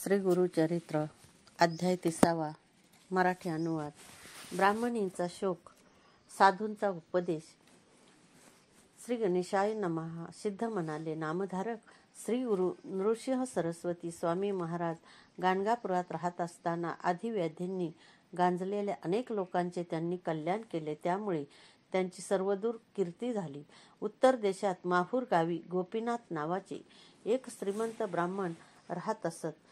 श्री गुरुचरित्र अध्याय 30 मराठी अनुवाद. ब्राह्मणींचा शोक, साधूंचा उपदेश. श्री गणेशाय नमः. सिद्ध म्हणाले, नामधारक श्री गुरु नृसिंह सरस्वती स्वामी महाराज गाणगापुरात राहत असताना आधिव्याधींनी गांजलेल्या अनेक लोकांचे त्यांनी कल्याण केले. त्यामुळे त्यांची सर्वदूर कीर्ती झाली. उत्तर देशात माहूर गावी गोपीनाथ नावाचे एक श्रीमंत ब्राह्मण राहत असत.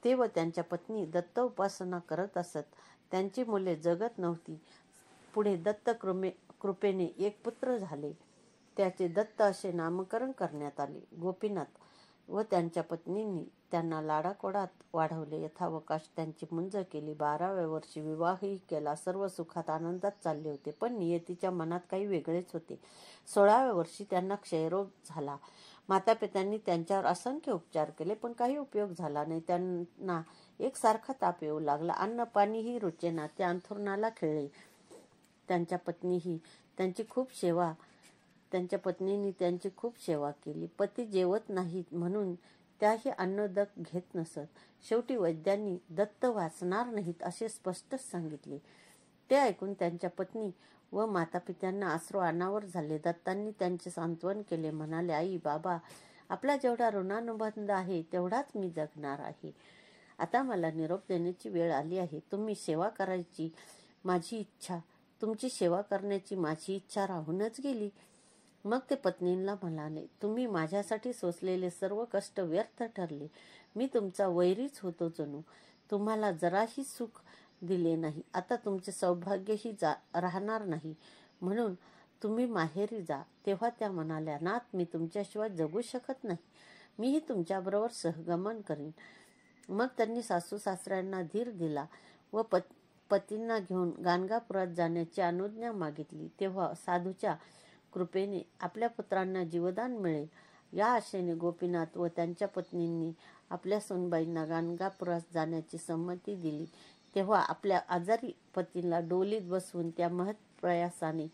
ते व त्यांच्या पत्नी दत्त उपासना करत असत. त्यांची मुले जगत नव्हती. पुढे दत्त कृपेने एक पुत्र झाले. त्याचे दत्त असे नामकरण करण्यात आले. गोपीनाथ व त्यांच्या पत्नींनी त्यांना लाडाकोडात वाढवले. यथावकाश त्यांची मुंज केली. 12व्या वर्षी विवाहही केला. सर्व सुखात आनंदात चालले होते. पण नियतीच्या मनात काही वेगळेच होते. 16व्या वर्षी त्यांना क्षयरोग झाला. मातापित्यांनी त्यांच्यावर असंख्य उपचार केले, पण काही उपयोग झाला नाही. त्यांना एकसारखा ताप येऊ लागला. अन्न पाणीही रुचेना. ते अंथरुणाला खिळले. त्यांच्या पत्नींनी त्यांची खूप सेवा केली. पती जेवत नाहीत म्हणून त्याही अन्नदक घेत नसत. शेवटी वैद्यांनी दत्त वाचणार नाहीत असे स्पष्टच सांगितले. ते ऐकून त्यांच्या पत्नी व मातापित्यांना अश्रू अनावर झाले. दत्तांनी त्यांचे सांत्वन केले. म्हणाले, आई बाबा, आपला जेवढा ऋणानुबंध आहे तेवढाच मी जगणार आहे. आता मला निरोप देण्याची वेळ आली आहे. तुमची सेवा करण्याची माझी इच्छा राहूनच गेली. मग ते पत्नींना म्हणाले, तुम्ही माझ्यासाठी सोसलेले सर्व कष्ट व्यर्थ ठरले. मी तुमचा वैरीच होतो जणू. तुम्हाला जराही सुख दिले नाही. आता तुमचे सौभाग्यही राहणार नाही, म्हणून तुम्ही माहेरी जा. तेव्हा त्या म्हणाल्या, नाथ, मी तुमच्याशिवाय जगू शकत नाही. मीही तुमच्याबरोबर सहगमन करीन. मग त्यांनी सासू सासऱ्यांना धीर दिला व पतींना घेऊन गाणगापुरात जाण्याची अनुज्ञा मागितली. तेव्हा साधूच्या कृपेने आपल्या पुत्रांना जीवदान मिळेल या आशेने गोपीनाथ व त्यांच्या पत्नींनी आपल्या सुनबाईंना गाणगापुरात जाण्याची संमती दिली. तेव्हा आपल्या आजारी पतीला डोलीत बसवून त्या महत्प्रयासाने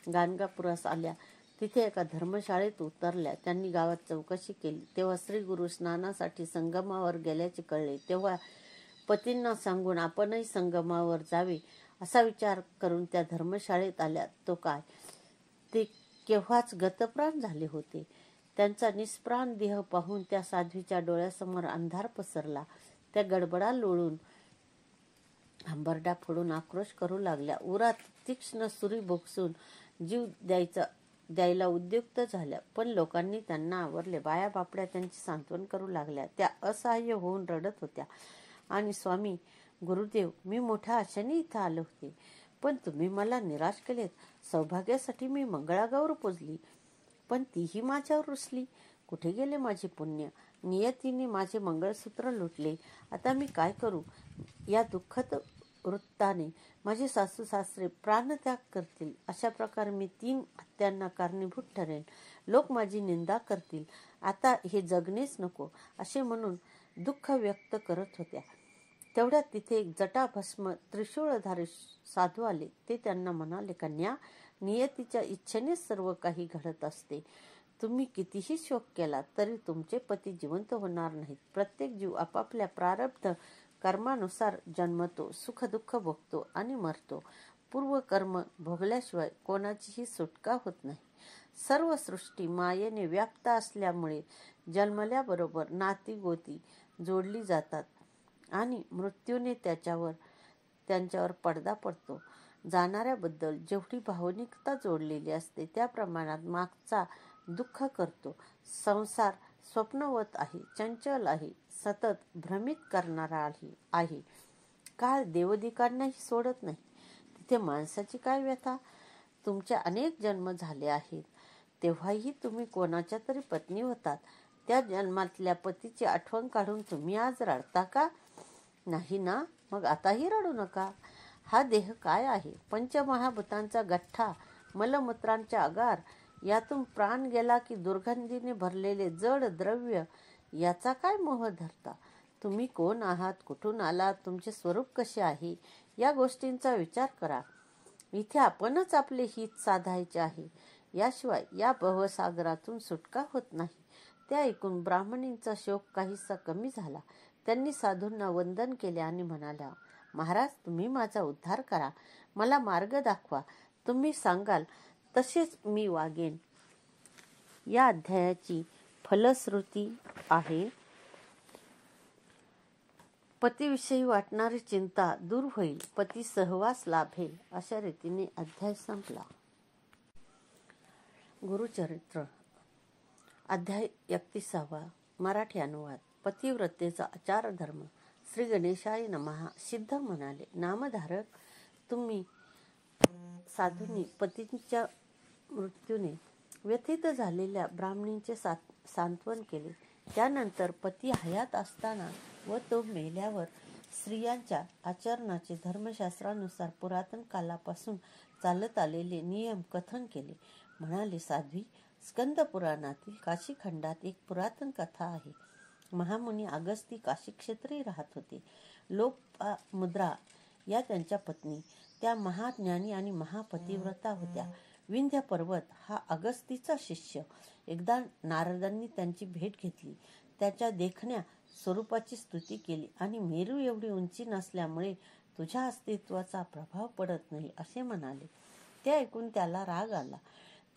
गाणगापुरास आल्या. तिथे एका धर्मशाळेत उतरल्या. त्यांनी गावात चौकशी केली. तेव्हा श्री गुरु स्नानासाठी संगमावर गेल्याचे कळले. तेव्हा पतींना सांगून आपणही संगमावर जावे असा विचार करून त्या धर्मशाळेत आल्या. तो काय, ते केव्हाच गतप्राण झाले होते. त्यांचा निष्प्राण देह पाहून त्या साध्वीच्या डोळ्यासमोर अंधार पसरला. त्या गडबडा लोळून हंबरडा फोडून आक्रोश करू लागल्या. उरात तीक्ष्ण सुरी बोगसून जीव द्यायला उद्युक्त झाल्या. पण लोकांनी त्यांना आवरले. बाया बापड्या त्यांचे सांत्वन करू लागल्या. त्या असहाय्य होऊन रडत होत्या आणि स्वामी, गुरुदेव, मी मोठ्या आशेने इथं आले होते, पण तुम्ही मला निराश केलेत. सौभाग्यासाठी मी मंगळागौर पूजली, पण तीही माझ्यावर रुसली. कुठे गेले माझे पुण्य? नियतीने माझे मंगळसूत्र लुटले. आता मी काय करू? या दुःखद वृत्ताने माझे सासू सासरे प्राणत्याग करतील. अशा प्रकारे मी 3 हत्यांना कारणीभूत ठरेन. लोक माझी निंदा करतील. आता हे जगणेच नको असे म्हणून दुःख व्यक्त करत होत्या. तेवढ्यात तिथे एक जटाभस्म त्रिशूळधारी साधू आले. ते त्यांना म्हणाले, कन्या, नियतीच्या इच्छेनेच सर्व काही घडत असते. तुम्ही कितीही शोक केला तरी तुमचे पती जिवंत होणार नाहीत. प्रत्येक जीव आपापल्या प्रारब्ध कर्मानुसार जन्मतो, सुख दुःख भोगतो आणि मरतो. पूर्वकर्म भोगल्याशिवाय कोणाचीही सुटका होत नाही. सर्व सृष्टी मायेने व्याप्त असल्यामुळे जन्मल्याबरोबर नाती गोती जोडली जातात आणि मृत्यूने त्यांच्यावर पडदा पडतो. जाणाऱ्याबद्दल जेवढी भावनिकता जोडलेली असते त्या प्रमाणात मागचा दुःख करतो. संसार स्वप्नवत आहे, चंचल आहे, सतत भ्रमित करणारा आहे. काळ देवदिकांनाही सोडत नाही. तिथे माणसाची काय व्यथा? तुमचे अनेक जन्म झाले आहेत, तेव्हाही तुम्ही कोणाच्या तरी पत्नी होतात. त्या जन्मातल्या पतीची आठवण काढून तुम्ही आज रडता का? नाही ना? मग आताही रडू नका. हा देह काय आहे? पंचमहाभूतांचा गठ्ठा, मलमूत्रांचा आगार. यातून प्राण गेला की दुर्गंधीने भरलेले जड द्रव्य. याचा काय मोह धरता? तुम्ही कोण आहात? कुठून आलात? तुमचे स्वरूप कसे आहे? या गोष्टींचा विचार करा. इथे आपणच आपले हित साधायचे आहे. याशिवाय या भवसागरातून सुटका होत नाही. ते ऐकून ब्राह्मणींचा शोक काहीसा कमी झाला. त्यांनी साधूंना वंदन केले आणि म्हणाल्या, महाराज, तुम्ही माझा उद्धार करा, मला मार्ग दाखवा, तुम्ही सांगाल तसेच मी वागेन. या अध्यायाची फलश्रुती आहे, पतीविषयी वाटणारी चिंता दूर होईल, पती सहवास लाभेल. अशा रीतीने अध्याय संपला. गुरुचरित्र अध्याय 31. मराठी अनुवाद. पतिव्रतेचा आचार धर्म. श्री गणेशाय नमः. सिद्ध म्हणाले, नामधारक, तुम्ही साधूंनी पतींच्या मृत्यूने व्यथित झालेल्या ब्राह्मणींचे सांत्वन केले. त्यानंतर पती हयात असताना व तो मेल्यावर स्त्रियांच्या आचरणाचे धर्मशास्त्रानुसार पुरातन कालापासून चालत आलेले नियम कथन केले. म्हणाले, साध्वी, स्कंद पुराणातील काशीखंडात एक पुरातन कथा आहे. महामुनी अगस्ती काशी क्षेत्री राहत होते. लोपामुद्रा या त्यांच्या पत्नी त्या महाज्ञानी आणि महापतिव्रता होत्या. विंध्य पर्वत हा अगस्तीचा शिष्य. एकदा नारदांनी त्यांची भेट घेतली, त्याच्या देखण्या स्वरूपाची स्तुती केली आणि मेरू एवढी उंची नसल्यामुळे तुझ्या अस्तित्वाचा प्रभाव पडत नाही असे म्हणाले. ते ऐकून त्याला राग आला.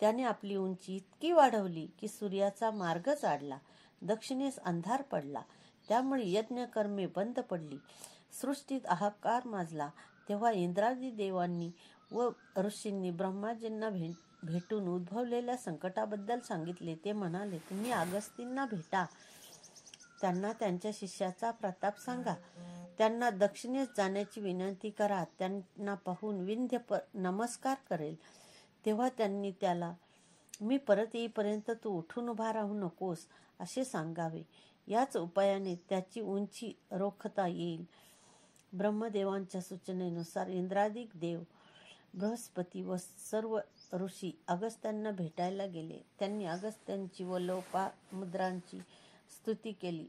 त्याने आपली उंची इतकी वाढवली की सूर्याचा मार्गच अडला, दक्षिणेस अंधार पडला, त्यामुळे यज्ञकर्मे बंद पडली, सृष्टीत हाहाकार माजला. तेव्हा इंद्रादी देवांनी व ऋषींनी ब्रह्माजींना भेटून उद्भवलेल्या संकटाबद्दल सांगितले. ते म्हणाले, तुम्ही अगस्तींना भेटा, त्यांना त्यांच्या शिष्याचा प्रताप सांगा, त्यांना दक्षिणेस जाण्याची विनंती करा. त्यांना पाहून विंध्य नमस्कार करेल. तेव्हा त्यांनी त्याला, मी परत येईपर्यंत तू उठून उभा राहू नकोस असे सांगावे. याच उपायाने त्याची उंची रोखता येईल. ब्रह्मदेवांच्या सूचनेनुसार इंद्रादिक देव, बृहस्पती व सर्व ऋषी अगस्त्यांना भेटायला गेले. त्यांनी अगस्त्यांची व लोपामुद्रांची स्तुती केली.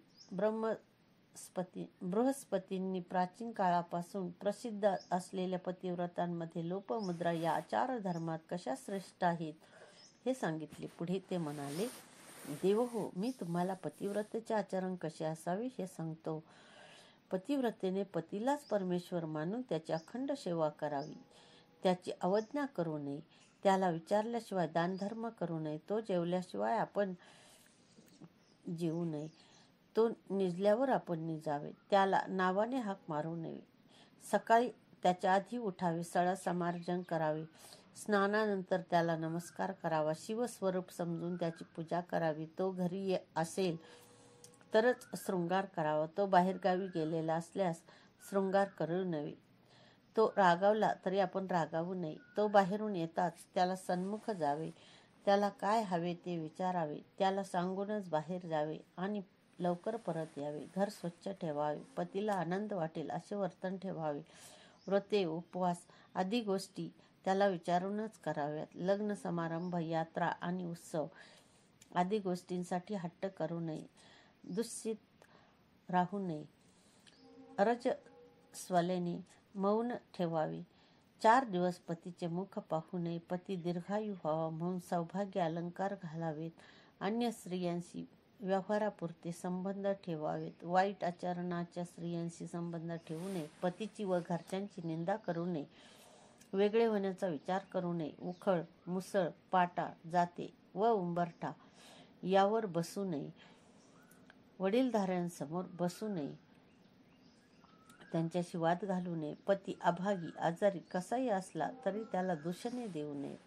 बृहस्पतींनी प्राचीन काळापासून प्रसिद्ध असलेल्या पतिव्रतांमध्ये लोपमुद्रा या आचार धर्मात कशा श्रेष्ठ आहेत हे सांगितले. पुढे ते म्हणाले, देव हो, मी तुम्हाला पतिव्रतेचे आचरण कसे असावे हे सांगतो. पतिव्रतेने पतीलाच परमेश्वर मानून त्याची अखंड सेवा करावी. त्याची अवज्ञा करू नये. त्याला विचारल्याशिवाय दानधर्म करू नये. तो जेवल्याशिवाय आपण जेवू नये. तो निजल्यावर आपण निजावे. त्याला नावाने हाक मारू नये. सकाळी त्याच्या आधी उठावे. सळसमार्जन करावे. स्नानानंतर त्याला नमस्कार करावा. शिवस्वरूप समजून त्याची पूजा करावी. तो घरी असेल तरच शृंगार करावा. तो बाहेरगावी गेलेला असल्यास शृंगार करू नये. तो रागावला तरी आपण रागावू नये. तो बाहेरून येताच त्याला सन्मुख जावे. त्याला काय हवे ते विचारावे. त्याला सांगूनच बाहेर जावे आणि लवकर परत यावे. घर स्वच्छ ठेवावे. पतीला आनंद वाटेल असे वर्तन ठेवावे. व्रते, उपवास आदी गोष्टी त्याला विचारूनच कराव्यात. लग्न समारंभ, यात्रा आणि उत्सव आदी गोष्टींसाठी हट्ट करू नये. दुःस्थित राहू नये. रजस्वलेने मौन ठेवावे. 4 दिवस पतीचे मुख पाहू नये. पती दीर्घायू व्हावा म्हणून सौभाग्य अलंकार घालावेत. अन्य स्त्रियांशी व्यवहारापुरते संबंध ठेवावेत. वाईट आचरणाच्या स्त्रियांशी संबंध ठेवू नये. पतीची व घरच्यांची निंदा करू नये. वेगळे होण्याचा विचार करू नये. उखळ, मुसळ, पाटा, जाते व उंबरठा यावर बसू नये. वडीलधाऱ्यांसमोर बसू नये. त्यांच्याशी वाद घालू नये. पती अभागी, आजारी कसाही असला तरी त्याला दूषणे देऊ नयेत.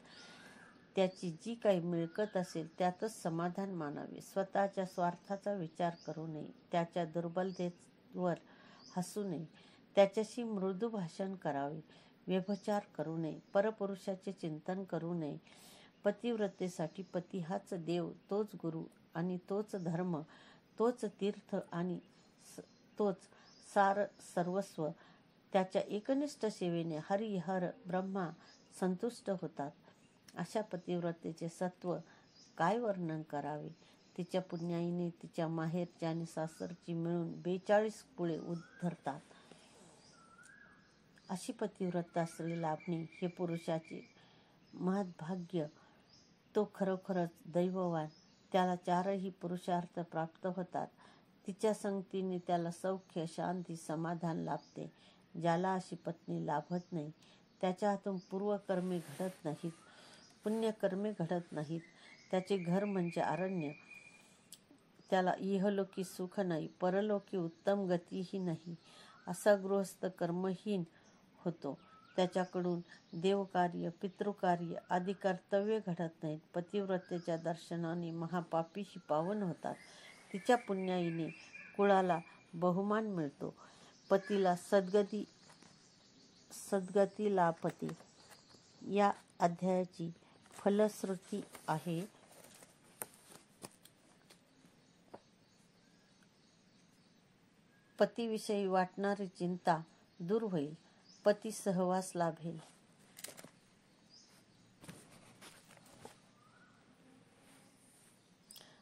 त्याची जी काही मिळकत असेल त्यातच समाधान मानावे. स्वतःच्या स्वार्थाचा विचार करू नये. त्याच्या दुर्बलतेवर हसू नये. त्याच्याशी मृदू भाषण करावे. व्यभिचार करू नये. परपुरुषाचे चिंतन करू नये. पतिव्रतेसाठी पती हाच देव, तोच गुरु आणि तोच धर्म, तोच तीर्थ आणि तोच सार सर्वस्व. त्याच्या एकनिष्ठ सेवेने हरी हर ब्रह्मा संतुष्ट होतात. अशा पतिव्रतेचे सत्व काय वर्णन करावे. तिच्या पुण्याईने तिच्या माहेरची आणि सासरची मिळून 42 कुळे उद्धरतात. अशी पतिव्रता स्त्री लाभणे हे पुरुषाचे महद्भाग्य. तो खरोखरच दैववान. त्याला 4ही पुरुषार्थ प्राप्त होतात. तिच्या संगतीने त्याला सौख्य, शांती, समाधान लाभते. ज्याला अशी पत्नी लाभत नाही त्याच्या हातून पूर्वकर्मे घडत नाहीत, पुण्यकर्मे घडत नाहीत. त्याचे घर म्हणजे अरण्य. त्याला इहलोकी सुख नाही, परलोकी उत्तम गतीही नाही. असा गृहस्थ कर्महीन होतो. त्याच्याकडून देवकार्य, पितृकार्य आदी कर्तव्य घडत नाहीत. पतिव्रतेच्या दर्शनाने महापापीही पावन होतात. तिच्या पुण्याईने कुळाला बहुमान मिळतो. पतीला सद्गती लाभते. या अध्यायाची फलश्रुती आहे. पतीविषयी वाटणारी चिंता दूर होईल. पती सहवास लाभेल.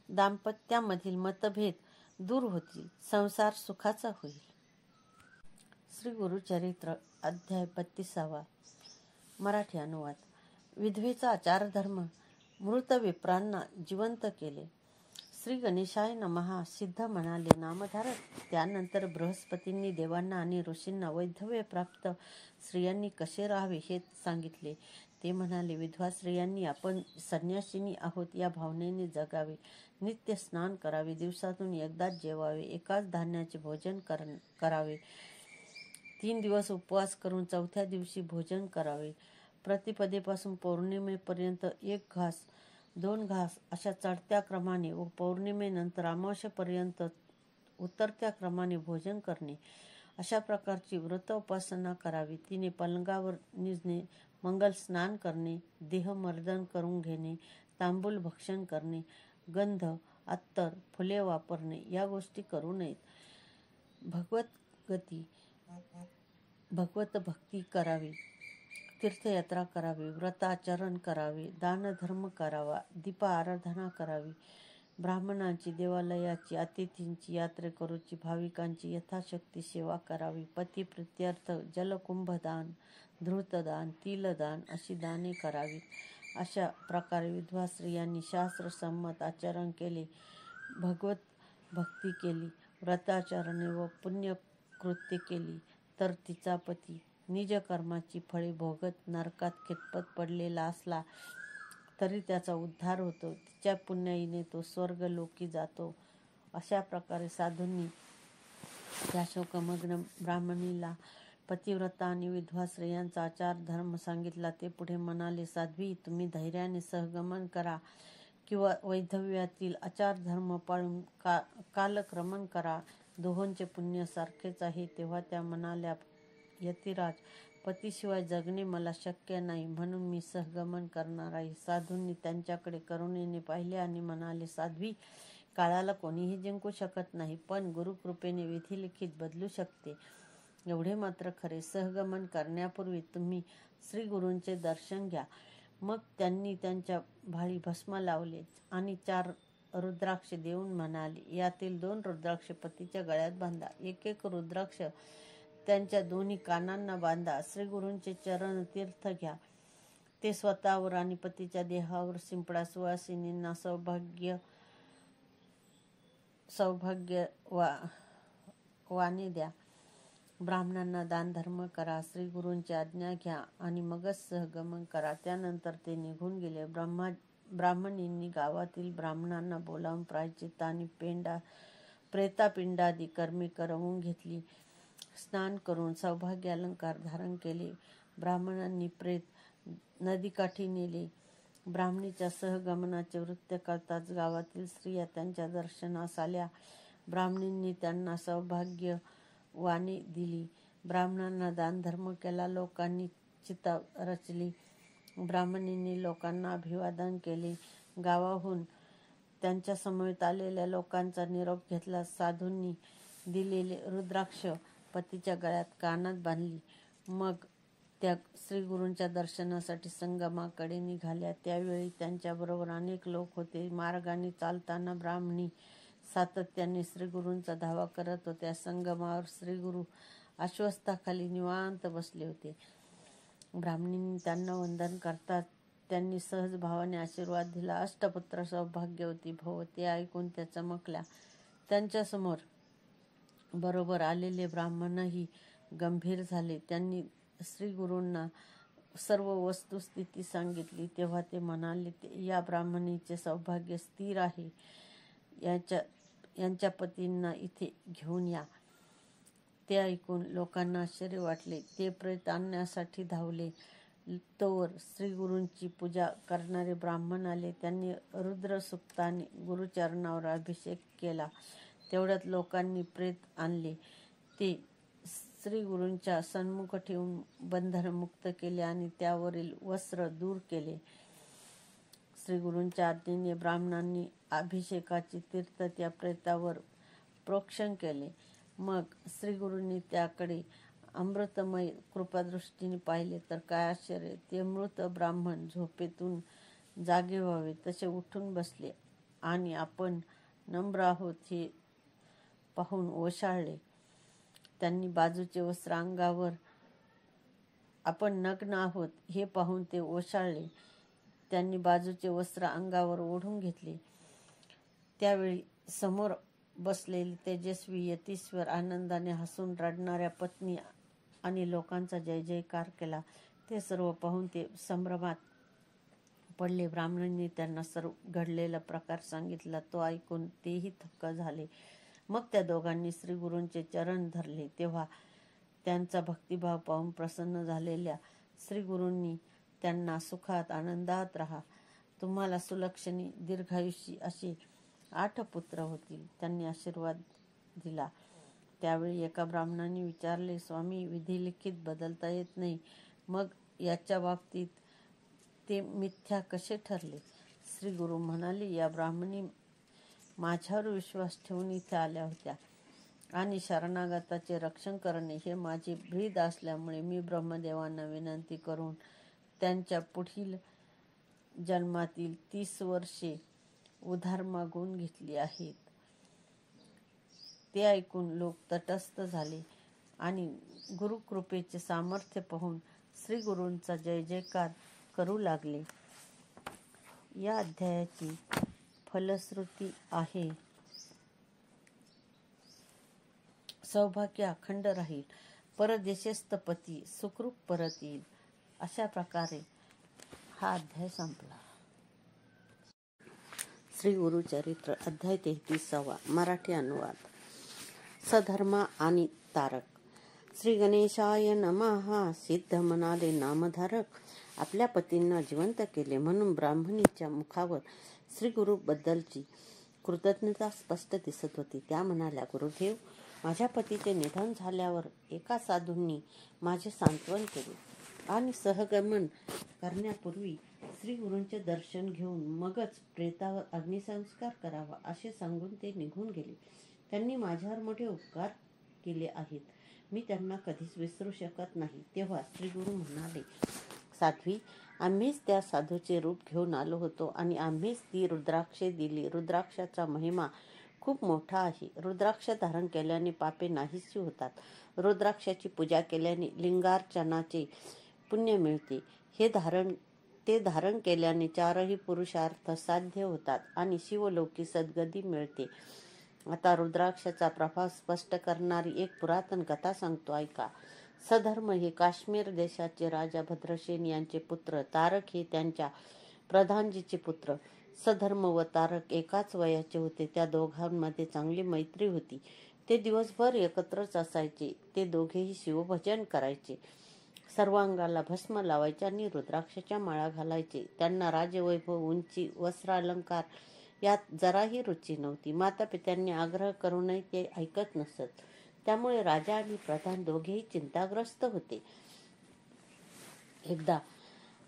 दाम्पत्यामधील मतभेद दूर होतील. संसार सुखाचा होईल. श्री गुरुचरित्र अध्याय 32. मराठी अनुवाद. विधवेचा आचारधर्म मृत विप्रांना जिवंत केले. श्री गणेशाय नमः सिद्ध म्हणाले नामधारक. त्यानंतर बृहस्पतींनी देवांना आणि ऋषींना वैधव्य प्राप्त स्त्रियांनी कसे राहावे हे सांगितले. ते म्हणाले, विधवा स्त्रियांनी आपण संन्यासिनी आहोत या भावनेने जगावे. नित्य स्नान करावे. दिवसातून एकदाच जेवावे. एकाच धान्याचे भोजन करावे. 3 दिवस उपवास करून 4थ्या दिवशी भोजन करावे. प्रतिपदेपासून पौर्णिमेपर्यंत 1 घास 2 घास अशा चढत्या क्रमाने व पौर्णिमेनंतर अमावस्येपर्यंत उतरत्या क्रमाने भोजन करणे. अशा प्रकारची व्रतोपासना करावी. तिने पलंगावर निजणे, मंगल स्नान करणे, देहमर्दन करून घेणे, तांबूल भक्षण करणे, गंध, अत्तर, फुले वापरणे या गोष्टी करू नयेत. भगवत भक्ती करावी. तीर्थयात्रा करावी. व्रताचरण करावे. दानधर्म करावा. दीप आराधना करावी. ब्राह्मणांची, देवालयाची, अतिथींची, यात्रेकरूची, भाविकांची यथाशक्ती सेवा करावी. पतिप्रीत्यर्थ जलकुंभदान, धृतदान, तिलदान अशी दाने करावीत. अशा प्रकारे विधवा स्त्रियांनी शास्त्रसंमत आचरण केले, भगवत भक्ती केली, व्रताचरणे व पुण्यकृत्ये केली तर तिचा पती निजकर्माची फळे भोगत नरकात खितपत पडलेला असला तरी त्याचा उद्धार होतो. तिच्या पुण्याईने तो स्वर्गलोकी जातो. अशा प्रकारे साधूंनी त्या शोकमग्न ब्राह्मणीला पतिव्रता आणि विधवा स्त्रियांचा आचार धर्म सांगितला. ते पुढे म्हणाले, साध्वी, तुम्ही धैर्याने सहगमन करा किंवा वैधव्यातील आचार धर्म पाळून कालक्रमण करा. दोहोंचे पुण्य सारखेच आहे. तेव्हा त्या म्हणाल्या, यतिराज, पतीशिवाय जगणे मला शक्य नाही, म्हणून मी सहगमन करणार आहे. साधूंनी त्यांच्याकडे करुणेने पाहिले आणि म्हणाले, साध्वी, काळाला कोणीही जिंकू शकत नाही, पण गुरुकृपेने विधिलिखित बदलू शकते. एवढे मात्र खरे, सहगमन करण्यापूर्वी तुम्ही श्री गुरूंचे दर्शन घ्या. मग त्यांनी त्यांच्या भाळी भस्म लावले आणि 4 रुद्राक्ष देऊन म्हणाले, यातील 2 रुद्राक्ष पतीच्या गळ्यात बांधा. एक रुद्राक्ष त्यांच्या दोन्ही कानांना बांधा. श्री गुरूंचे चरण तीर्थ घ्या. ते स्वतःवर आणि पतीच्या देहावर शिंपडा. सुवासिनींना सौभाग्य वाणे द्या. ब्राह्मणांना दानधर्म करा. श्री गुरूंची आज्ञा घ्या आणि मगच सहगमन करा. त्यानंतर ते निघून गेले. ब्राह्मणींनी गावातील ब्राह्मणांना बोलावून प्रायश्चित्त आणि प्रेतापिंडादी कर्मे करवून घेतली. स्नान करून सौभाग्य अलंकार धारण केले. ब्राह्मणांनी प्रेत नदीकाठी नेले. ब्राह्मणीच्या सहगमनाचे वृत्त कळताच गावातील स्त्रिया त्यांच्या दर्शनास आल्या. ब्राह्मणींनी त्यांना सौभाग्य वाणे दिली. ब्राह्मणांना दानधर्म केला. लोकांनी चिता रचली. ब्राह्मणींनी लोकांना अभिवादन केले. गावाहून त्यांच्या समवेत आलेल्या लोकांचा निरोप घेतला. साधूंनी दिलेले रुद्राक्ष पतीच्या गळ्यात कानात बांधली. मग त्या श्रीगुरूंच्या दर्शनासाठी संगमाकडे निघाल्या. त्यावेळी त्यांच्याबरोबर अनेक लोक होते. मार्गाने चालताना ब्राह्मणी सातत्याने श्रीगुरूंचा धावा करत होत्या. संगमावर श्रीगुरू अश्वत्थाखाली निवांत बसले होते. ब्राह्मणींनी त्यांना वंदन करताच त्यांनी सहज भावाने आशीर्वाद दिला. अष्टपुत्र सौभाग्यवती भव. ते ऐकून त्या चमकल्या. त्यांच्यासमोर बरोबर आलेले ब्राह्मणही गंभीर झाले. त्यांनी श्रीगुरूंना सर्व वस्तुस्थिती सांगितली. तेव्हा ते म्हणाले, या ब्राह्मणीचे सौभाग्य स्थिर आहे. यांच्या पतींना इथे घेऊन या. ते ऐकून लोकांना आश्चर्य वाटले. ते प्रेत आणण्यासाठी धावले. तोवर श्रीगुरूंची पूजा करणारे ब्राह्मण आले. त्यांनी रुद्रसूक्ताने गुरुचरणावर अभिषेक केला. तेवढ्यात लोकांनी प्रेत आणले. ते श्रीगुरूंच्या सन्मुख ठेवून बंधनमुक्त केले आणि त्यावरील वस्त्र दूर केले. श्रीगुरूंच्या आज्ञेने ब्राह्मणांनी अभिषेकाचे तीर्थ त्या प्रेतावर प्रोक्षण केले. मग श्रीगुरूंनी त्याकडे अमृतमय कृपादृष्टीने पाहिले तर काय आश्चर्य! ते मृत ब्राह्मण झोपेतून जागे व्हावे तसे उठून बसले आणि आपण नम्र आहोत हे पाहून ओशाळले. त्यांनी बाजूचे वस्त्र अंगावर आपण नग्न आहोत हे पाहून ते ओशाळले. त्यांनी बाजूचे वस्त्र अंगावर ओढून घेतले. त्यावेळी समोर बसलेले तेजस्वी यतीश्वर आनंदाने हसून रडणाऱ्या पत्नी आणि लोकांचा जय जयकार केला. ते सर्व पाहून ते संभ्रमात पडले. ब्राह्मणांनी त्यांना सर्व घडलेला प्रकार सांगितला. तो ऐकून तेही थक्क झाले. मग त्या दोघांनी श्रीगुरूंचे चरण धरले. तेव्हा त्यांचा भक्तिभाव पाहून प्रसन्न झालेल्या श्रीगुरूंनी त्यांना सुखात आनंदात राहा, तुम्हाला सुलक्षणी दीर्घायुषी असे 8 पुत्र होतील, त्यांनी आशीर्वाद दिला. त्यावेळी एका ब्राह्मणाने विचारले, स्वामी, विधिलिखित बदलता येत नाही, मग याच्या बाबतीत ते मिथ्या कसे ठरले? श्रीगुरू म्हणाले, या ब्राह्मणी माझ्यावर विश्वास ठेवून इथे आल्या होत्या आणि शरणागताचे रक्षण करणे हे माझे ब्रीद असल्यामुळे मी ब्रह्मदेवांना विनंती करून त्यांच्या पुढील जन्मातील 30 वर्षे उधार मागून घेतली आहेत. ते ऐकून लोक तटस्थ झाले आणि गुरुकृपेचे सामर्थ्य पाहून श्रीगुरूंचा जय जयकार करू लागले. या अध्यायाची फलश्रुती आहे, सौभाग्य अखंड राहील, परदेशस्थ पती सुखरूप परत येईल. अशा प्रकारे हा अध्याय संपला. श्री गुरुचरित्र अध्याय 33. मराठी अनुवाद. सधर्मा आणि तारक. श्री गणेशाय नमः. सिद्ध म्हणाले, नामधारक आपल्या पतींना जिवंत केले म्हणून ब्राह्मणीच्या मुखावर श्री गुरु बद्दलची कृतज्ञता स्पष्ट दिसत होती. त्या म्हणाल्या, गुरुदेव, माझ्या पतीचे निधन झाल्यावर एका साधूंनी माझे सांत्वन केले आणि सहगमन करण्यापूर्वी श्री गुरूंचे दर्शन घेऊन मगच प्रेतावर अग्निसंस्कार करावा असे सांगून ते निघून गेले. त्यांनी माझ्यावर मोठे उपकार केले आहेत, मी त्यांना कधीच विसरू शकत नाही. तेव्हा श्री गुरु म्हणाले, साध्वी, आम्हीच त्या साधूचे रूप घेऊन आलो होतो आणि आम्हीच ती रुद्राक्षे दिली. रुद्राक्षाचा महिमा खूप मोठा आहे. रुद्राक्ष धारण केल्याने पापे नाहीशी होतात. रुद्राक्षाची पूजा केल्याने लिंगार्चनाचे पुण्य मिळते. ते धारण केल्याने 4ही पुरुषार्थ साध्य होतात आणि शिवलोकी सद्गती मिळते. आता रुद्राक्षाचा प्रभाव स्पष्ट करणारी एक पुरातन कथा सांगतो, ऐका. सधर्म हे काश्मीर देशाचे राजा भद्रसेन यांचे पुत्र, तारक हे त्यांच्या प्रधानजीचे पुत्र. सधर्म व तारक एकाच वयाचे होते. त्या दोघांमध्ये चांगली मैत्री होती. ते दिवसभर एकत्रच असायचे. ते दोघेही शिवभजन करायचे, सर्वांगाला भस्म लावायचे आणि रुद्राक्षाच्या माळा घालायचे. त्यांना राजवैभव, उंची, वस्त्रालंकार यात जराही रुची नव्हती. मातापित्यांनी आग्रह करूनही ते ऐकत नसत. त्यामुळे राजा आणि प्रधान दोघेही चिंताग्रस्त होते. एकदा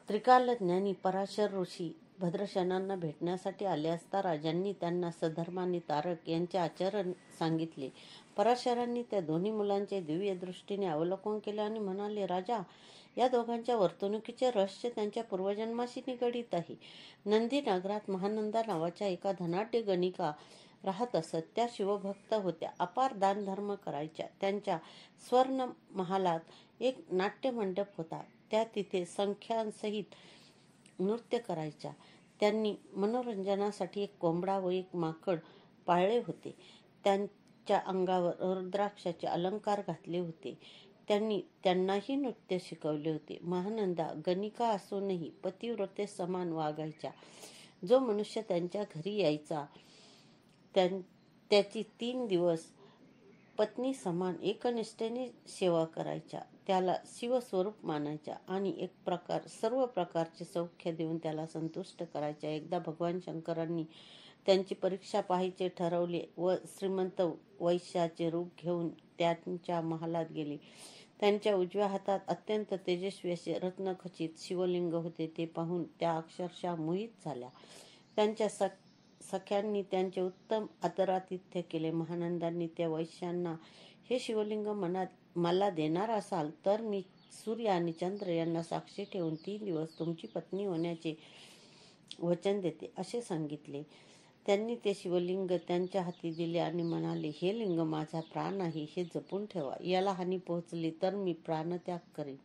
त्रिकालज्ञानी पराशर ऋषी भद्रसेनांना भेटण्यासाठी आले असता राजांनी त्यांना सधर्म आणि तारक यांचे आचरण सांगितले. पराशरांनी त्या दोन्ही मुलांचे दिव्य दृष्टीने अवलोकन केले आणि म्हणाले, राजा, या दोघांच्या वर्तणुकीचे रहस्य त्यांच्या पूर्वजन्माशी निगडीत आहे. नंदी नगरात महानंदा नावाच्या एका धनाढ्य गणिका राहत असत. त्या शिवभक्त होत्या, अपार दानधर्म करायच्या. त्यांच्या स्वर्ण महालात एक नाट्यमंडप होता. त्या तिथे संख्यांसहित नृत्य करायच्या. त्यांनी मनोरंजनासाठी एक कोंबडा व एक माकड पाळले होते. च्या अंगावर रुद्राक्षाचे अलंकार घातले होते. त्यांनी त्यांनाही नृत्य शिकवले होते. महानंदा गणिका असूनही पतिव्रते समान वागायच्या. जो मनुष्य त्यांच्या घरी यायचा त्याची 3 दिवस पत्नी समान एकनिष्ठेने सेवा करायच्या. त्याला शिवस्वरूप मानायच्या आणि सर्व प्रकारचे सौख्य देऊन त्याला संतुष्ट करायच्या. एकदा भगवान शंकरांनी त्यांची परीक्षा पाहायचे ठरवले व श्रीमंत वैश्याचे रूप घेऊन त्यांच्या महालात गेले. त्यांच्या उजव्या हातात अत्यंत तेजस्वी असे रत्नखचित शिवलिंग होते. ते पाहून त्या अक्षरशः मोहित झाल्या. त्यांच्या सख्यांनी त्यांचे उत्तम आदरातिथ्य केले. महानंदांनी त्या वैश्यांना, हे शिवलिंग मला देणार असाल तर मी सूर्य आणि चंद्र यांना साक्षी ठेवून 3 दिवस तुमची पत्नी होण्याचे वचन देते असे सांगितले. त्यांनी ते शिवलिंग त्यांच्या हाती दिले आणि म्हणाले, हे लिंग माझा प्राण आहे, हे जपून ठेवा. याला हानी पोहोचली तर मी प्राणत्याग करीन.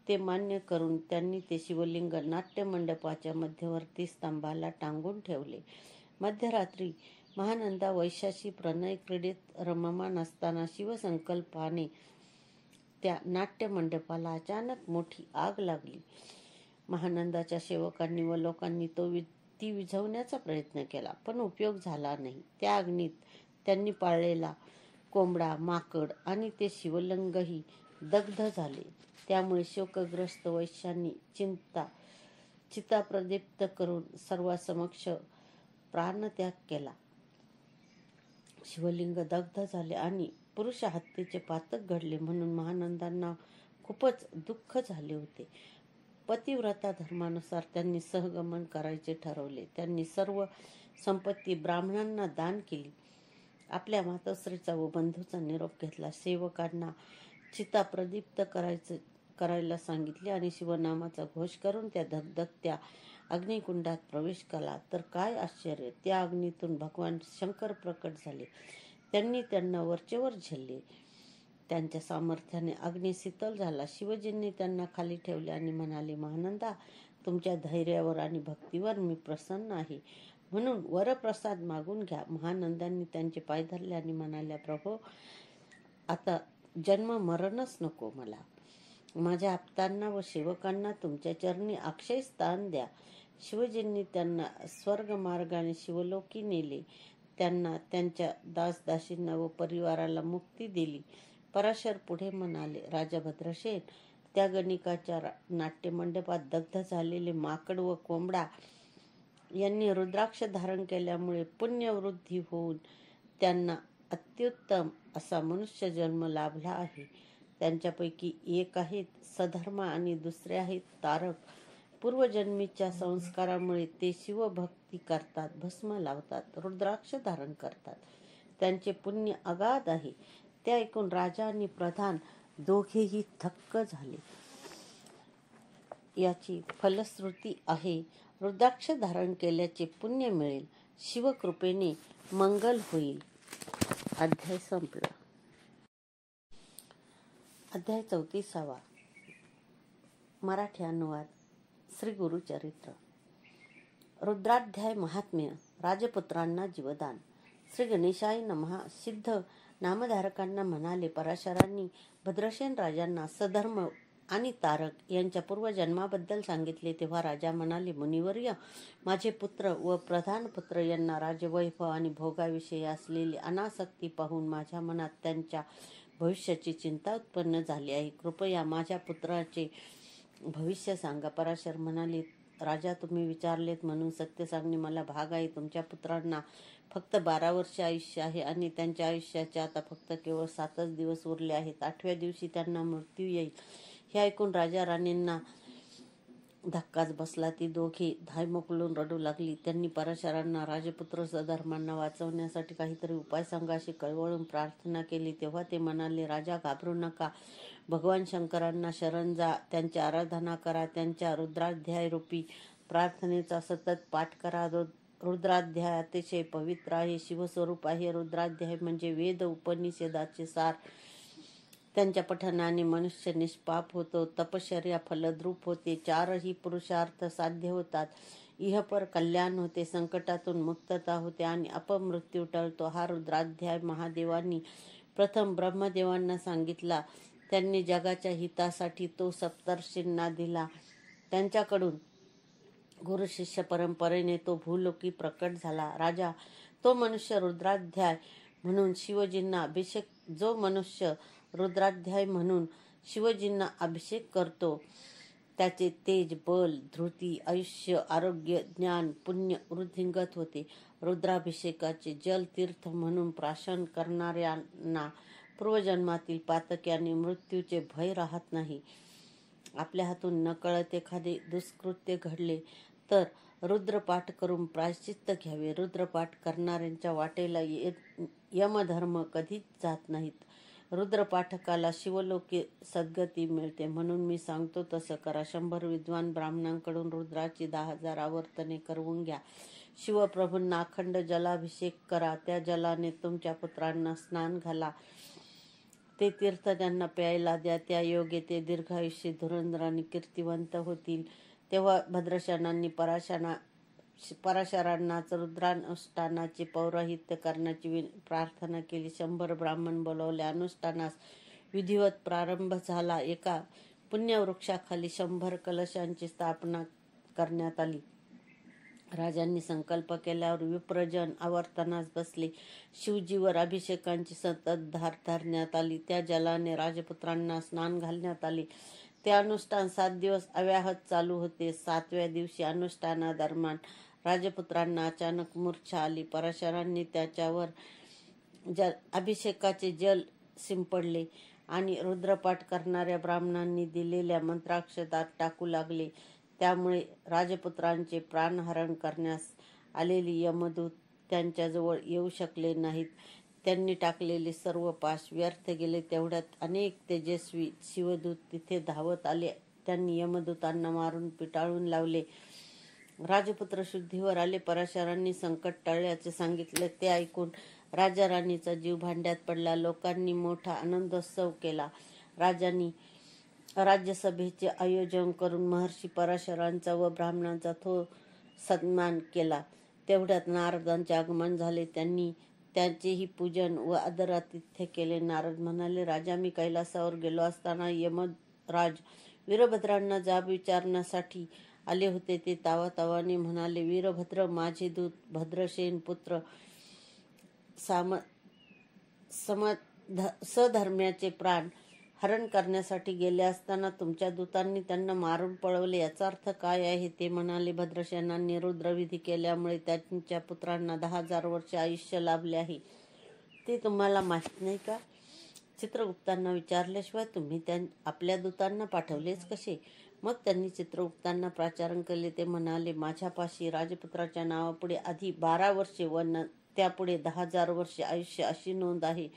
ते मान्य करून त्यांनी ते शिवलिंग नाट्यमंडपाच्या मध्यवर्ती स्तंभाला टांगून ठेवले. मध्यरात्री महानंदा वैश्याशी प्रणय क्रीडेत रममाण असताना शिवसंकल्पाने त्या नाट्यमंडपाला अचानक मोठी आग लागली. महानंदाच्या सेवकांनी व लोकांनी ती विझवण्याचा प्रयत्न केला, पण उपयोग झाला नाही. त्या अग्नीत त्यांनी पाळलेला कोंबडा, माकड आणि ते शिवलिंगही दग्ध झाले. त्यामुळे शोकग्रस्त वैश्यांनी चिता प्रदीप्त करून सर्वांसमक्ष प्राणत्याग केला. शिवलिंग दग्ध झाले आणि पुरुष हत्येचे पातक घडले म्हणून महानंदांना खूपच दुःख झाले होते. पतिव्रता धर्मानुसार त्यांनी सहगमन करायचे ठरवले. त्यांनी सर्व संपत्ती ब्राह्मणांना दान केली. आपल्या मातोश्रीचा व बंधूचा निरोप घेतला. सेवकांना चिता प्रदीप्त करायला सांगितले आणि शिवनामाचा घोष करून त्या धगधगत्या अग्निकुंडात प्रवेश केला. तर काय आश्चर्य, त्या अग्नीतून भगवान शंकर प्रकट झाले. त्यांनी त्यांना वरचेवर झेलले. त्यांच्या सामर्थ्याने अग्नी शीतल झाला. शिवजींनी त्यांना खाली ठेवले आणि म्हणाले, महानंदा, तुमच्या धैर्यावर आणि भक्तीवर मी प्रसन्न आहे, म्हणून वरप्रसाद मागून घ्या. महानंदांनी त्यांचे पाय धरले आणि म्हणाल्या, प्रभो, आता जन्म मरणच नको मला. माझ्या आप्तांना व सेवकांना तुमच्या चरणी अक्षय स्थान द्या. शिवजींनी त्यांना स्वर्ग मार्गाने शिवलोकी नेले. त्यांना, त्यांच्या दासदासींना व परिवाराला मुक्ती दिली. पराशर पुढे म्हणाले, राजा भद्रसेन, त्या गणिकाच्या नाट्यमंडपात दग्ध झालेले माकड व कोंबडा यांनी रुद्राक्ष धारण केल्यामुळे पुण्यवृद्धी होऊन त्यांना अत्युत्तम असा मनुष्य जन्म लाभला आहे. त्यांच्यापैकी एक आहेत सधर्मा आणि दुसरे आहेत तारक. पूर्वजन्मीच्या संस्कारामुळे ते शिवभक्ती करतात, भस्म लावतात, रुद्राक्ष धारण करतात. त्यांचे पुण्य अगाध आहे. ते ऐकून राजा आणि प्रधान दोघेही थक्क झाले. याची फलश्रुती आहे, रुद्राक्ष धारण केल्याचे पुण्य मिळेल. शिवकृपेने मंगल होईल. अध्याय संपला. अध्याय 34. मराठी अनुवाद श्री गुरुचरित्र. रुद्राध्याय महात्म्य. राजपुत्रांना जीवदान. श्री गणेशाय नमः. सिद्ध नामधारकांना म्हणाले, पराशरांनी भद्रसेन राजांना सधर्म आणि तारक यांच्या पूर्वजन्माबद्दल सांगितले. तेव्हा राजा म्हणाले, मुनिवर्य, माझे पुत्र व प्रधान पुत्र यांना राजवैभव आणि भोगाविषयी असलेली अनासक्ती पाहून माझ्या मनात त्यांच्या भविष्याची चिंता उत्पन्न झाली आहे. कृपया माझ्या पुत्राचे भविष्य सांगा. पराशर म्हणाले, राजा, तुम्ही विचारलेत म्हणून सत्य सांगणे मला भाग आहे. तुमच्या पुत्रांना फक्त 12 वर्षे आयुष्य आहे आणि त्यांच्या आयुष्याचे आता फक्त केवळ 7च दिवस उरले आहेत. 8व्या दिवशी त्यांना मृत्यू येईल. हे ऐकून राजा राणींना धक्काच बसला. ती दोघे धाय मोकलून रडू लागली. त्यांनी पराशरांना राजपुत्र सधर्मांना वाचवण्यासाठी काहीतरी उपाय सांगा अशी कळवळून प्रार्थना केली. तेव्हा ते म्हणाले, राजा, घाबरू नका. भगवान शंकरांना शरण जा, त्यांची आराधना करा, त्यांच्या रुद्राध्याय रूपी प्रार्थनेचा सतत पाठ करा. रुद्राध्याय अतिशय पवित्र आहे, शिवस्वरूप आहे. रुद्राध्याय म्हणजे वेद उपनिषदाचे सार. त्यांच्या पठणाने मनुष्य निष्पाप होतो, तपश्चर्या फलद्रूप होते, 4ही पुरुषार्थ साध्य होतात. इहपर कल्याण होते, संकटातून मुक्तता होते आणि अपमृत्यू टळतो. हा रुद्राध्याय महादेवांनी प्रथम ब्रह्मदेवांना सांगितला. त्यांनी जगाच्या हितासाठी तो सप्तर्षींना दिला. त्यांच्याकडून गुरु शिष्य परंपरेने तो भूलोकी प्रकट झाला. राजा, तो मनुष्य रुद्राध्याय म्हणून शिवजींना अभिषेक करतो, त्याचे तेज, बल, धृती, आयुष्य, आरोग्य, ज्ञान, पुण्य वृद्धिंगत होते. रुद्राभिषेकाचे जल तीर्थ म्हणून प्राशन करणाऱ्यांना पूर्वजन्मातील पातकी आणि मृत्यूचे भय राहत नाही. आपल्या हातून नकळत एखादे दुष्कृत्य घडले तर रुद्रपाठ करून प्रायश्चित्त घ्यावे. रुद्रपाठ करणाऱ्यांच्या वाटेला यमधर्म कधीच जात नाहीत. रुद्रपाठकाला शिवलोकी सद्गती मिळते. म्हणून मी सांगतो तसं करा. 100 विद्वान ब्राह्मणांकडून रुद्राची 10,000 आवर्तने करवून घ्या. शिवप्रभूंना अखंड जलाभिषेक करा. त्या जलाने तुमच्या पुत्रांना स्नान घाला. ते तीर्थ त्यांना प्यायला द्या. त्या योगे ते दीर्घायुष्य, धुरंधर आणि कीर्तिवंत होतील. तेव्हा भद्रसेनांनी पराशरांना रुद्रानुष्ठानाचे पौरोहित्य करण्याची प्रार्थना केली. 100 ब्राह्मण बोलवले. अनुष्ठानास विधिवत प्रारंभ झाला. एका पुण्यवृक्षाखाली 100 कलशांची स्थापना करण्यात आली. राजांनी संकल्प केल्यावर विप्रजन आवर्तनास बसले. शिवजीवर अभिषेकांची सतत धार धरण्यात आली. त्या जलाने राजपुत्रांना स्नान घालण्यात आले. ते अनुष्ठान 7 दिवस अव्याहत चालू होते. 7व्या दिवशी अनुष्ठानादरम्यान राजपुत्रांना अचानक मूर्छा आली. पराशरांनी त्याच्यावर अभिषेकाचे जल शिंपडले आणि रुद्रपाठ करणाऱ्या ब्राह्मणांनी दिलेल्या मंत्राक्षरात टाकू लागले. त्यामुळे राजपुत्रांचे प्राणहरण करण्यास आलेले यमदूत त्यांच्याजवळ येऊ शकले नाहीत. त्यांनी टाकलेले सर्व पाश व्यर्थ गेले. तेवढ्यात अनेक तेजस्वी शिवदूत तिथे धावत आले. त्यांनी यमदूतांना मारून पिटाळून लावले. राजपुत्र शुद्धीवर आले. पराशरांनी संकट टळल्याचे सांगितले. ते ऐकून राजा राणीचा जीव भांड्यात पडला. लोकांनी मोठा आनंदोत्सव केला. राजांनी राज्यसभेचे आयोजन करून महर्षी पराशरांचा व ब्राह्मणांचा थोर सन्मान केला. तेवढ्यात नारदांचे आगमन झाले. त्यांनी त्यांचेही पूजन व आदरातिथ्य केले. नारद म्हणाले, राजा, मी कैलासावर गेलो असताना यमराज वीरभद्रांना जाब विचारण्यासाठी आले होते. ते तावातावाने म्हणाले, वीरभद्र, माझे दूत भद्रसेन पुत्र सधर्म्याचे प्राण हरण करण्यासाठी गेले असताना तुमच्या दूतांनी त्यांना मारून पळवले. याचा अर्थ काय आहे? ते म्हणाले, भद्रसेनांनी रुद्रविधी केल्यामुळे त्यांच्या पुत्रांना 10,000 वर्षे आयुष्य लाभले आहे. ते तुम्हाला माहीत नाही का? चित्रगुप्तांना विचारल्याशिवाय तुम्ही आपल्या दूतांना पाठवलेच कसे? मग त्यांनी चित्रगुप्तांना प्राचारण केले. ते म्हणाले, माझ्यापाशी राजपुत्राच्या नावापुढे आधी 12 वर्षे व त्यापुढे 10,000 वर्षे आयुष्य अशी नोंद आहे.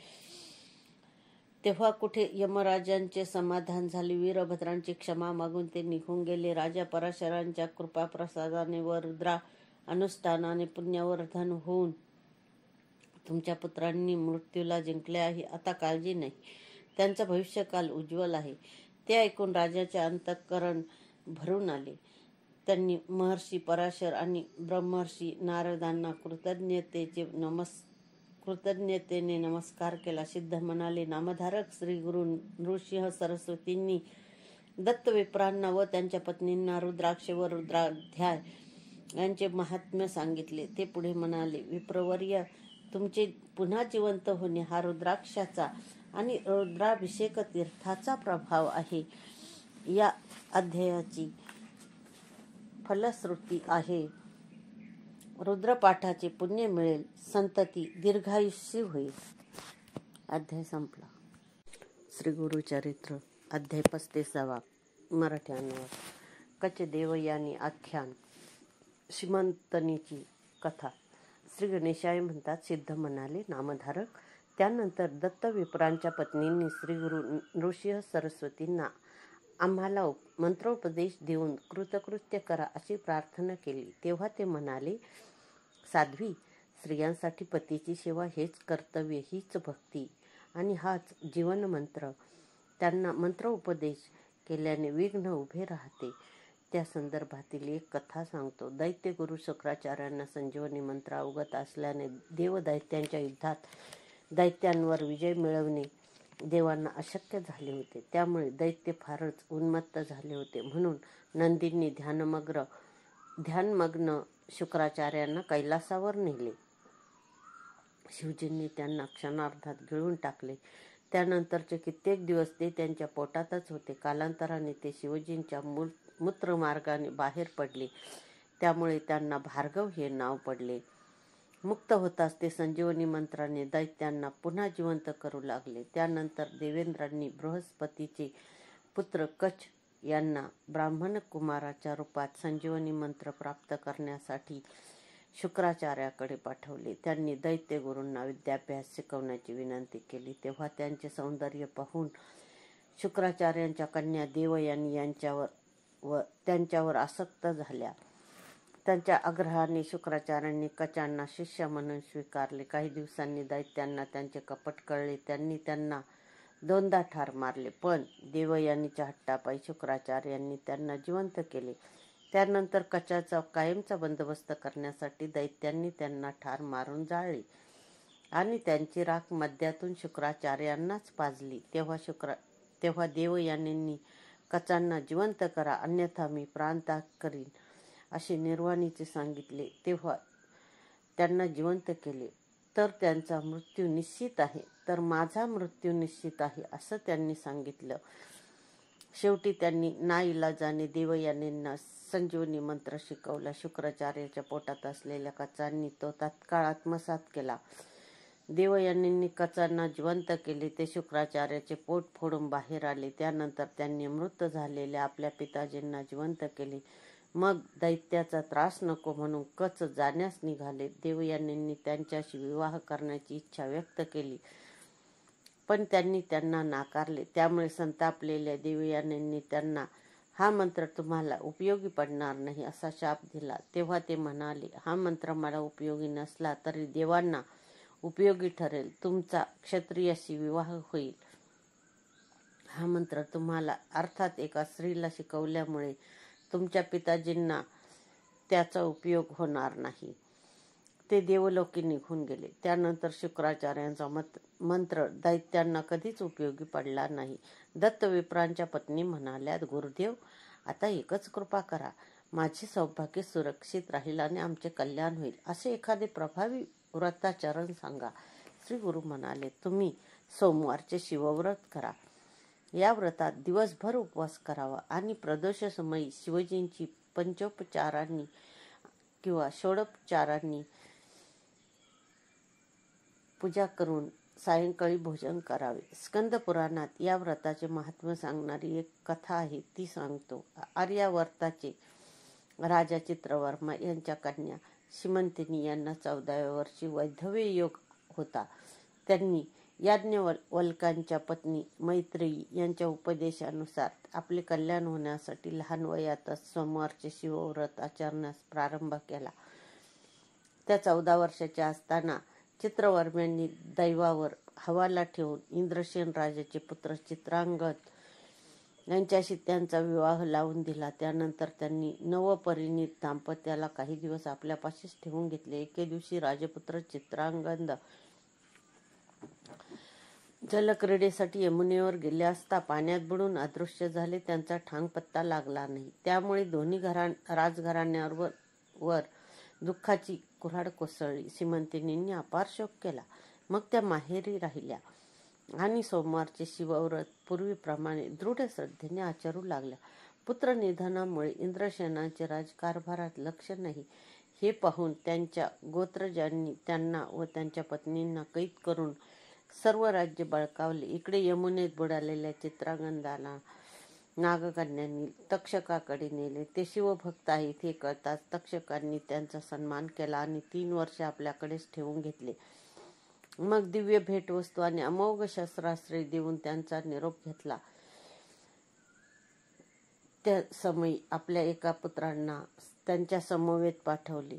तेव्हा कुठे यमराजांचे समाधान झाले. वीरभद्रांची क्षमा मागून ते निघून गेले. राजा पराशरांच्या कृपाप्रसादाने व रुद्रा अनुष्ठानाने पुण्यवर्धन होऊन तुमच्या पुत्रांनी मृत्यूला जिंकले आहे. आता काळजी नाही. त्यांचा भविष्यकाल उज्ज्वल आहे. ते ऐकून राजाचे अंतःकरण भरून आले. त्यांनी महर्षी पराशर आणि ब्रह्मर्षी नारदांना कृतज्ञतेने नमस्कार केला. सिद्ध म्हणाले, नामधारक श्री गुरु नृसिंह सरस्वतींनी दत्तविप्रांना व त्यांच्या पत्नींना रुद्राक्ष व रुद्राध्याय यांचे महात्म्य सांगितले. ते पुढे म्हणाले, विप्रवर्य, तुमचे पुन्हा जिवंत होणे हा रुद्राक्षाचा आणि रुद्राभिषेक तीर्थाचा प्रभाव आहे. या अध्यायाची फलश्रुती आहे. रुद्रपाठाचे पुण्य मिळेल, संतती दीर्घायुष्य होईल. अध्याय संपला. श्री गुरुचरित्र अध्याय 35. मराठी अनुवाद. कच देवयानी आख्यान. श्रीमंतनीची कथा. श्री गणेशाय म्हणतात. सिद्ध म्हणाले, नामधारक, त्यानंतर दत्तविप्रांच्या पत्नींनी श्री गुरु नृसिंह सरस्वतींना आम्हाला मंत्रोपदेश देऊन कृतकृत्य करा अशी प्रार्थना केली. तेव्हा ते म्हणाले, साध्वी, स्त्रियांसाठी पतीची सेवा हेच कर्तव्य, हीच भक्ती आणि हाच जीवनमंत्र. त्यांना मंत्रोपदेश केल्याने विघ्न उभे राहते. त्या संदर्भातील एक कथा सांगतो. दैत्यगुरु शुक्राचार्यांना संजीवनी मंत्र अवगत असल्याने देवदैत्यांच्या युद्धात दैत्यांवर विजय मिळवणे देवांना अशक्य झाले होते. त्यामुळे दैत्य फारच उन्मत्त झाले होते. म्हणून नंदींनी ध्यानमग्न शुक्राचार्यांना कैलासावर नेले. शिवजींनी त्यांना क्षणार्धात गिळून टाकले. त्यानंतरचे कित्येक दिवस ते त्यांच्या पोटातच होते. कालांतराने ते शिवजींच्या मूत्रमार्गाने बाहेर पडले. त्यामुळे त्यांना भार्गव हे नाव पडले. मुक्त होताच ते संजीवनी मंत्राने दैत्यांना पुन्हा जिवंत करू लागले. त्यानंतर देवेंद्रांनी बृहस्पतीचे पुत्र कच्छ यांना ब्राह्मण कुमाराच्या रूपात संजीवनी मंत्र प्राप्त करण्यासाठी शुक्राचार्याकडे पाठवले. त्यांनी दैत्यगुरूंना विद्याभ्यास शिकवण्याची विनंती केली. तेव्हा त्यांचे सौंदर्य पाहून शुक्राचार्यांच्या कन्या देवयानी त्यांच्यावर आसक्त झाल्या. त्यांच्या आग्रहाने शुक्राचार्यांनी कचांना शिष्य म्हणून स्वीकारले. काही दिवसांनी दैत्यांना त्यांचे कपट कळले. त्यांनी त्यांना 2दा ठार मारले. पण देवयानीच्या हट्टापायी शुक्राचार्यांनी त्यांना जिवंत केले. त्यानंतर कचाचा कायमचा बंदोबस्त करण्यासाठी दैत्यांनी त्यांना ठार मारून जाळले आणि त्यांची राख मध्यातून शुक्राचार्यांनाच पाजली. तेव्हा देवयानींनी कचांना जिवंत करा, अन्यथा मी प्राणत्याग करीन असे निर्वाणीचे सांगितले. तेव्हा त्यांना जिवंत केले. तर त्यांचा मृत्यू निश्चित आहे, तर माझा मृत्यू निश्चित आहे असं त्यांनी सांगितलं. शेवटी त्यांनी नाईलाजाने देवयानींना संजीवनी मंत्र शिकवला. शुक्राचार्याच्या पोटात असलेल्या कचांनी तो तात्काळ आत्मसात केला. देवयानींनी कचांना जिवंत केले. ते शुक्राचार्याचे पोट फोडून बाहेर आले. त्यानंतर त्यांनी मृत झालेल्या आपल्या पिताजींना जिवंत केले. मग दैत्याचा त्रास नको म्हणून कच जाण्यास निघाले. देवयानींनी त्यांच्याशी विवाह करण्याची इच्छा व्यक्त केली, पण त्यांनी त्यांना नाकारले. त्यामुळे संतापलेल्या देवयानींनी त्यांना हा मंत्र तुम्हाला उपयोगी पडणार नाही असा शाप दिला. तेव्हा ते म्हणाले, हा मंत्र मला उपयोगी नसला तरी देवांना उपयोगी ठरेल. तुमचा क्षत्रियाशी विवाह होईल. हा मंत्र तुम्हाला अर्थात एका स्त्रीला शिकवल्यामुळे तुमच्या पिताजींना त्याचा उपयोग होणार नाही. ते देवलोकी निघून गेले. त्यानंतर शुक्राचार्यांचा मंत्र दैत्यांना कधीच उपयोगी पडला नाही. दत्तविप्रांच्या पत्नी म्हणाल्या, गुरुदेव, आता एकच कृपा करा. माझे सौभाग्य सुरक्षित राहील आणि आमचे कल्याण होईल असे एखादे प्रभावी व्रताचरण सांगा. श्री गुरु म्हणाले, तुम्ही सोमवारचे शिवव्रत करा. या व्रतात दिवसभर उपवास करावा आणि प्रदोषसमयी शिवजींची पंचोपचारांनी किंवा षोडोपचारांनी पूजा करून सायंकाळी भोजन करावे. स्कंद पुराणात या व्रताचे महात्म्य सांगणारी एक कथा आहे, ती सांगतो. आर्यावर्ताचे राजा चित्रवर्मा यांच्या कन्या सीमंतिनी यांना 14व्या वर्षी वैधव्य योग होता. त्यांनी याज्ञवल्क्यांच्या पत्नी मैत्रेयी यांच्या उपदेशानुसार आपले कल्याण होण्यासाठी लहान वयातच सोमवारचे शिवव्रत आचरण्यास प्रारंभ केला. त्या 14 वर्षाच्या असताना चित्रवर्म्यांनी दैवावर हवाला ठेवून इंद्रसेन राजाचे पुत्र चित्रांगद यांच्याशी त्यांचा विवाह लावून दिला. त्यानंतर त्यांनी नवपरिणीत दाम्पत्याला काही दिवस आपल्यापाशीच ठेवून घेतले. एके दिवशी राजपुत्र चित्रांगद जलक्रीडेसाठी यमुनेवर गेले असता पाण्यात बुडून अदृश्य झाले. त्यांचा ठांगपत्ता लागला नाही. त्यामुळे दोन्ही राजघराण्यावर दुःखाची कुऱ्हाड कोसळली. सीमंतिनींनी अपार शोक केला. मग त्या माहेरी राहिल्या आणि सोमवारचे शिवव्रत पूर्वीप्रमाणे दृढ श्रद्धेने आचरू लागल्या. पुत्रनिधनामुळे इंद्रसेनाचे राजकारभारात लक्ष नाही हे पाहून त्यांच्या गोत्रजांनी त्यांना व त्यांच्या पत्नींना कैद करून सर्व राज्य बळकावले. इकडे यमुनेत बुडालेल्या चित्रांगदाला नागकन्यांनी तक्षकाकडे नेले. ते शिवभक्त आहेत हे कळताच तक्षकांनी त्यांचा सन्मान केला आणि 3 वर्षे आपल्याकडेच ठेवून घेतले. मग दिव्य भेटवस्तू आणि अमोघ शस्त्रास्त्रे देऊन त्यांचा निरोप घेतला. त्या समयी आपल्या एका पुत्रांना त्यांच्या समवेत पाठवले.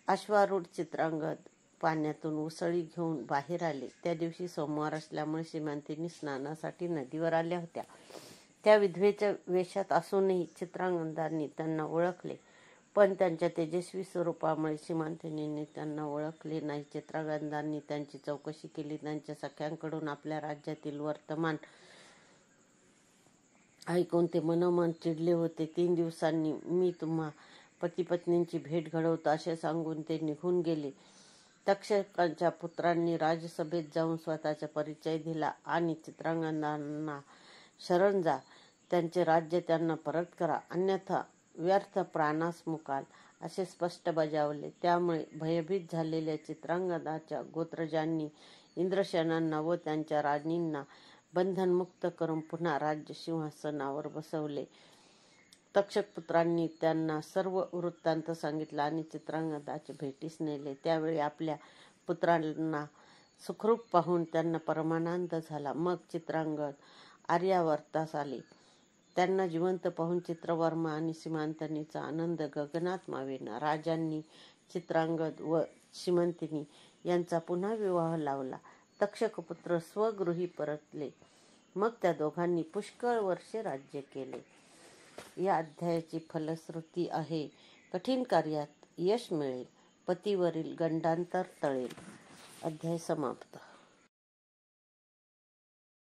अश्वारूढ चित्रांगद पाण्यातून उसळी घेऊन बाहेर आले. त्या दिवशी सोमवार असल्यामुळे सीमंतिनी स्नानासाठी नदीवर आल्या होत्या. त्या विधवेच्या वेशात असूनही चित्रांगदांनी त्यांना ओळखले, पण त्यांच्या तेजस्वी स्वरूपामुळे सीमांतिनींनी त्यांना ओळखले नाही. चित्रांगदांनी त्यांची चौकशी केली. त्यांच्या सख्यांकडून आपल्या राज्यातील वर्तमान ऐकून ते मनोमन चिडले होते. 3 दिवसांनी मी तुम्हा पतिपत्नींची भेट घडवतो असे सांगून ते निघून गेले. तक्षकाच्या पुत्रांनी राजसभेत जाऊन स्वतःचा परिचय दिला आणि चित्रांगदांना शरण जा, त्यांचे राज्य त्यांना परत करा, अन्यथा व्यर्थ प्राणास मुकाल असे स्पष्ट बजावले. त्यामुळे भयभीत झालेल्या चित्रांगदाच्या गोत्रजांनी इंद्रसेनांना व त्यांच्या राणींना बंधनमुक्त करून पुन्हा राज्य सिंहासनावर बसवले. तक्षक पुत्रांनी त्यांना सर्व वृत्तांत सांगितला आणि चित्रांगदाच्या भेटीस नेले. त्यावेळी आपल्या पुत्रांना सुखरूप पाहून त्यांना परमानंद झाला. मग चित्रांगद आर्यावर्तास आले. त्यांना जिवंत पाहून चित्रवर्मा आणि सीमांतिनीचा आनंद गगनात मावेना. राजांनी चित्रांगद व सीमांतिनी यांचा पुन्हा विवाह लावला. तक्षकपुत्र स्वगृही परतले. मग त्या दोघांनी पुष्कळ वर्षे राज्य केले. या अध्यायाची फलश्रुती आहे, कठीण कार्यात यश मिळेल, पतीवरील गंडांतर टळेल. अध्याय समाप्त.